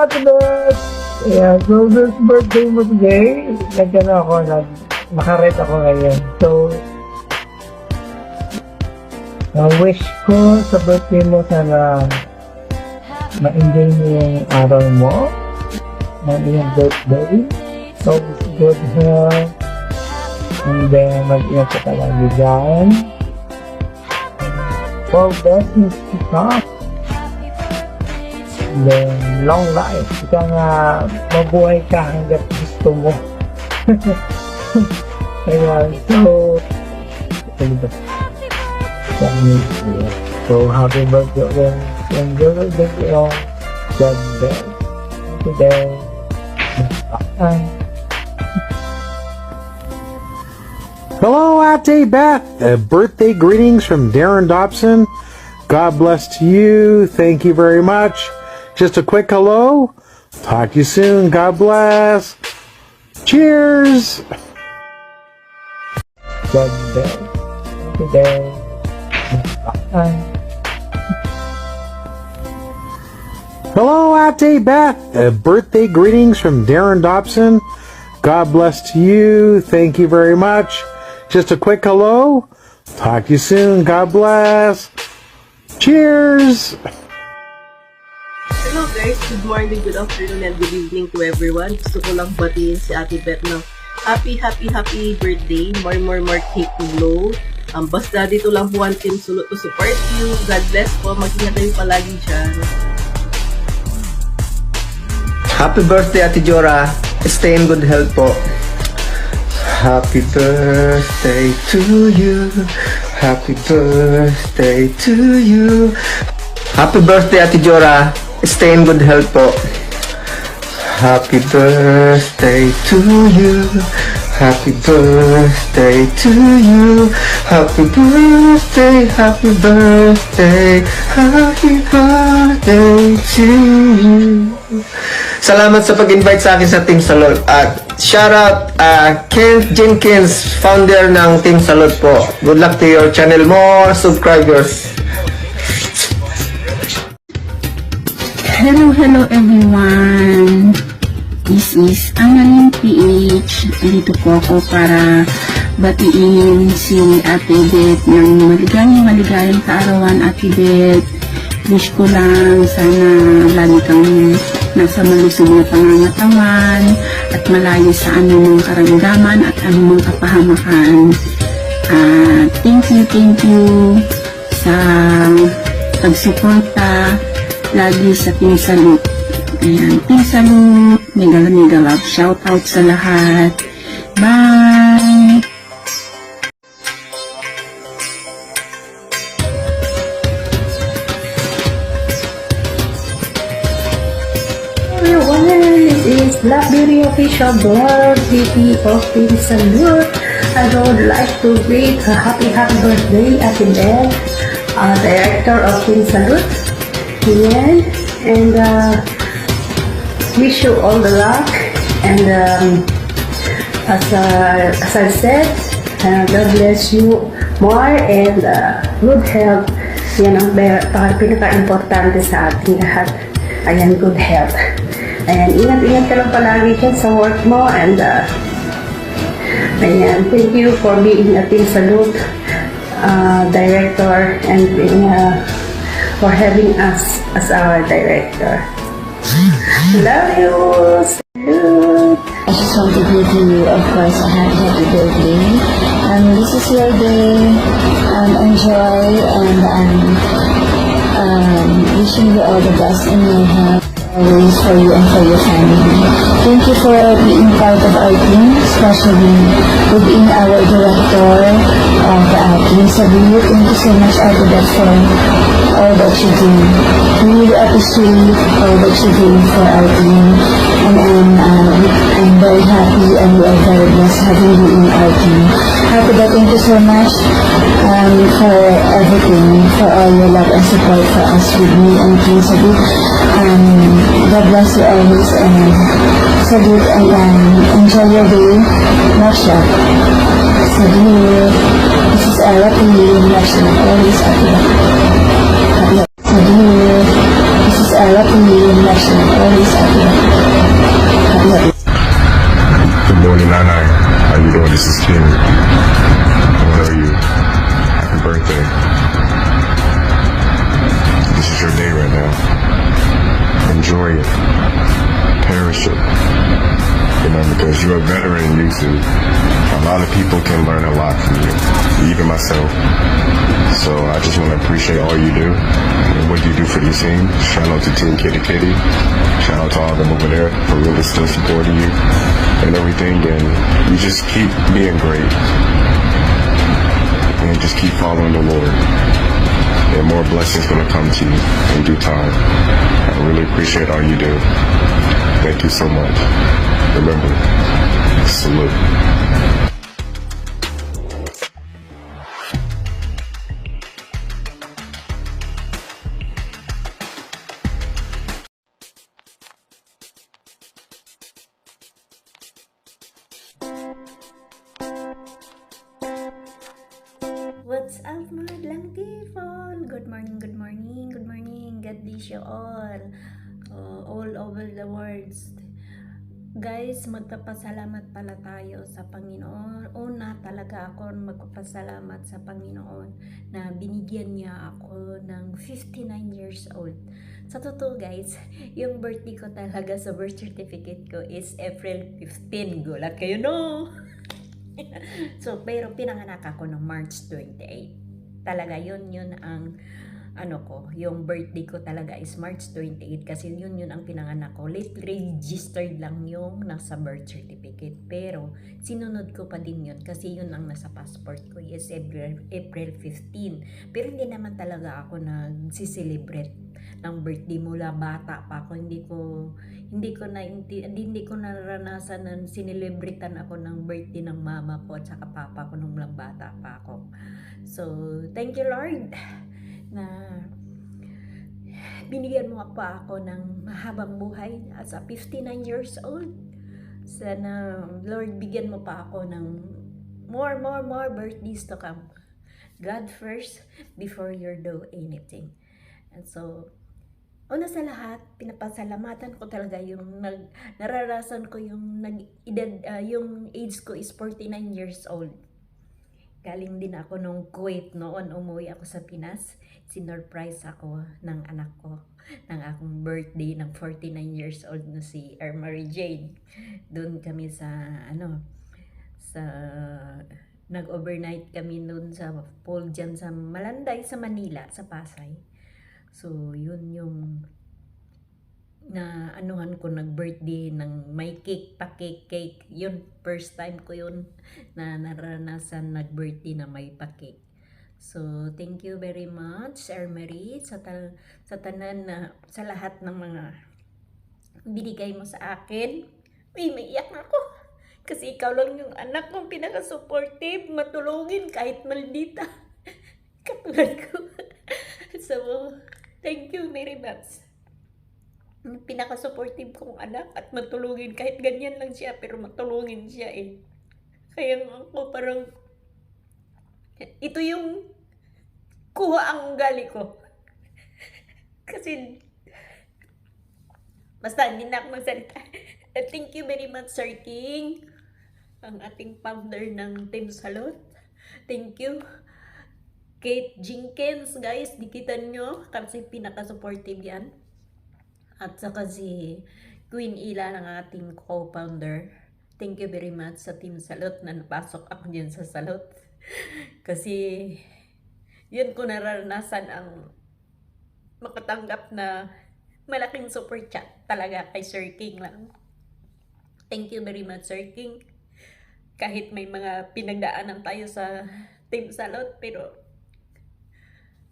Happy birthday! Yeah, so this birthday mo today, naka-rate ako ngayon. So, wish ko sa birthday mo sana ma-enjoy mo yung araw mo, yung birthday, so good health, and then mag-ingat ka lagi dyan. For blessings to come. And then, long life. Ika nga, mabuhay ka hanggat gusto mo. Ayan, so, happy birthday again. And you're God bless today. Bye. Hello, Ate Beth. Birthday greetings from Darren Dobson. God bless to you. Thank you very much. Just a quick hello. Talk to you soon. God bless. Cheers. God bless today. Bye. Hello, Ate Beth. Birthday greetings from Darren Dobson. God bless to you. Thank you very much. Just a quick hello. Talk to you soon. God bless. Cheers. Hello guys, good morning, good afternoon, and good evening to everyone. Gusto ko lang batiin si Ate Beth ng happy birthday. More cake to blow. Basta dito lang po ang Team Sulot to support you. God bless po. Mag-ingat kayo palagi dyan. Happy birthday, Ate Jora. Stay in good health po. Happy birthday to you. Happy birthday to you. Happy birthday, Ate Jora. Stay in good health po. Happy birthday to you. Happy birthday to you. Happy birthday, happy birthday, happy birthday to you. Salamat sa pag-invite sa akin sa Team Salot. At shout out Kent Jenkins, founder ng Team Salot po. Good luck to your channel. More subscribers. Hello everyone. This is Annalyn PH. Dito po ako para batiin si Ate Beth ng maligayang kaarawan, Ate Beth. Wish ko lang sana lagi kang nasa malusog na pangangatawan at malayo sa anumang karamdaman at anumang kapahamakan. Thank you sa pagsuporta lagi sa Team Salot. Ayan, Team Salot, mega love, shout out sa lahat. Bye! This is Blackberry Official Blog VP of Team Salute. I would like to greet a happy birthday Ate Beth, Director of Team Salute. Yan. And wish you all the luck. And as I said, God bless you more and good health. Yan ang pinaka-importante sa ating lahat. Ayan, good health. Ayan, ingat ka lang palagi dyan sa work mo. And ayan, thank you for being a Team Salute director and for having us as our director. Love you! Salute! I just want to give you, of course, a happy birthday. This is your day. Enjoy and wishing you all the best in your health. Always for you and for your family. Thank you for being part of our team, especially for being our director of Team Salute. Thank you so much, Ate Beth, for all that you do. We really appreciate all that you do for our team. And I'm very happy and we are very blessed having you in our team. Ate Beth, thank you so much for everything, for all your love and support for us with me and Team Salute. God bless you always and salute and enjoy your day. Much love. Salute. This is Ella P. Much love. Always happy. Salute. This is Ella happy, much love, always happy. Happy. Good morning, Nana. How you doing? This is King. How are you? Happy birthday. This is your day right now. Enjoy it. Perish it. You know, because you're a veteran, you too. A lot of people can learn a lot from you, even myself. So I just want to appreciate all you do and what you do for the team. Shout out to Team Kitty Kitty. Shout out to all of them over there for really still supporting you and everything. And you just keep being great. And just keep following the Lord. And more blessings gonna come to you in due time. I really appreciate all you do. Thank you so much. Remember, salute. What's up mga lang people? Good morning, good morning, good morning. God bless you all over the world. Guys, magpapasalamat pala tayo sa Panginoon. Una talaga ako magpapasalamat sa Panginoon na binigyan niya ako ng 59 years old. Sa totoo guys, yung birthday ko talaga sa birth certificate ko is April 15. Gulat kayo no? So, pero pinanganak ako ng March 28. Talaga yun ang yung birthday ko talaga is March 28 kasi yun ang pinanganak ko. Late registered lang yung nasa birth certificate. Pero sinunod ko pa din yun kasi yun ang nasa passport ko is April 15. Pero hindi naman talaga ako nagsiselebrate ng birthday mula bata pa ako. Hindi ko naranasan na sinelebritan ako ng birthday ng mama ko at saka papa ko nung bata pa ako. So, thank you Lord na binigyan mo pa ako ng mahabang buhay as a 59 years old. Sana Lord bigyan mo pa ako ng more birthdays to come. God first before you do anything. And so una sa lahat, pinapasalamatan ko talaga yung nararasan ko yung yung age ko is 49 years old. Galing din ako nung Kuwait noon, umuwi ako sa Pinas. Sinurprise ako ng anak ko ng akong birthday ng 49 years old na si Marie Jane. Doon kami nag-overnight kami noon sa pool dyan sa Malanday, sa Manila, sa Pasay. So, yun yung na anuhan ko nag-birthday ng may cake pa cake. Yun, first time ko yun na naranasan nag-birthday na may pa cake. So, thank you very much, Sir Mary, sa tanan na sa lahat ng mga binigay mo sa akin. Uy, may iyak ako. Kasi ikaw lang yung anak kong pinaka-supportive, matulungin kahit maldita. Katulad ko. So, thank you very much. Pinaka-supportive kong anak at matulungin kahit ganyan lang siya pero matulungin siya eh. Kaya ako parang ito yung kuha ang ugali ko. Kasi basta hindi na ako magsalita. Thank you very much Sir King, ang ating founder ng Team Salot. Thank you Kate Jenkins, guys, dikitan nyo kasi pinaka-supportive yan. At saka si Queen Ila ng ating co-founder. Thank you very much sa Team Salot na napasok ako dyan sa Salot. Kasi yun ko naranasan ang makatanggap na malaking super chat talaga kay Sir King lang. Thank you very much Sir King. Kahit may mga pinagdaanan tayo sa Team Salot pero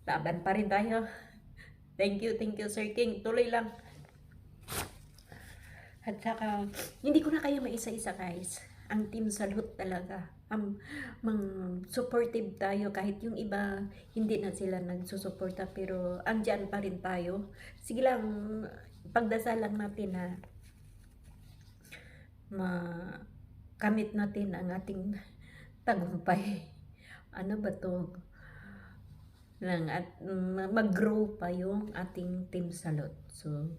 laban pa rin tayo. Thank you Sir King. Tuloy lang. At saka, hindi ko na kayo maisa-isa guys. Ang Team Salot talaga. Supportive tayo kahit yung iba hindi na sila nagsusuporta pero andyan pa rin tayo. Sige lang, pagdasalan natin na makamit natin ang ating tagumpay. Ano ba to? at mag-grow pa yung ating Team Salot. So,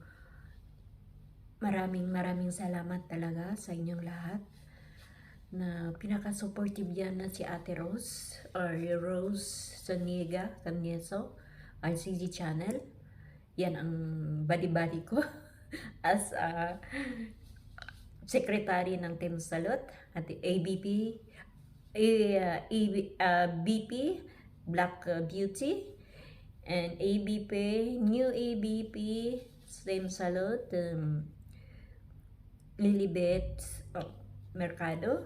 maraming salamat talaga sa inyong lahat na pinaka-supportive yan na si Ate Rose or Rose Soniga Canieso, RCG Channel. Yan ang body ko as a secretary ng Team Salot at ABP BP Black Beauty and ABP New ABP Team Salot Lilibet Mercado.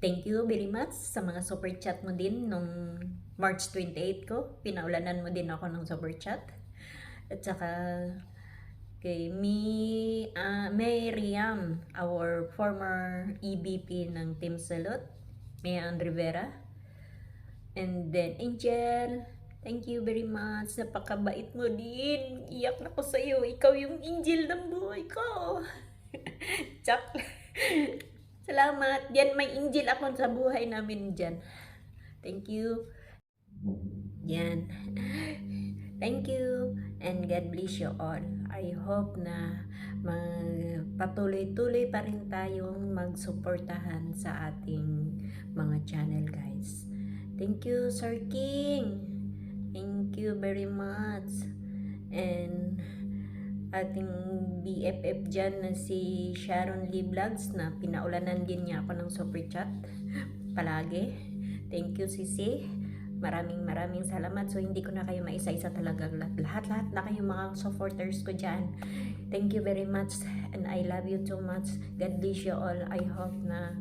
Thank you very much sa mga super chat mo din nung March 28 ko. Pinaulanan mo din ako ng super chat. At saka kay Miriam, our former EBP ng Team Salot, Mayan Rivera. And then Angel, thank you very much. Napakabait mo din. Iyak na ko sa'yo. Ikaw yung angel ng buhay ko. Chak. Salamat. Yan, may angel ako sa buhay namin dyan. Thank you. Yan. Thank you. And God bless you all. I hope na patuloy-tuloy pa rin tayong magsuportahan sa ating mga channel, guys. Thank you, Sir King. Thank you very much. And ating BFF dyan na si Sharon Lee Vlogs na pinaulanan din niya ako ng super chat palagi. Thank you, Sisi. Maraming salamat. So, hindi ko na kayo maisa-isa talaga. Lahat na kayo mga supporters ko dyan. Thank you very much. And I love you too much. God bless you all. I hope na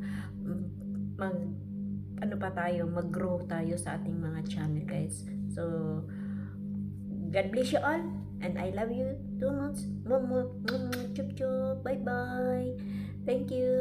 mag-grow tayo sa ating mga channel, guys. So, God bless you all. And I love you too much. Chup chup. Bye bye. Thank you.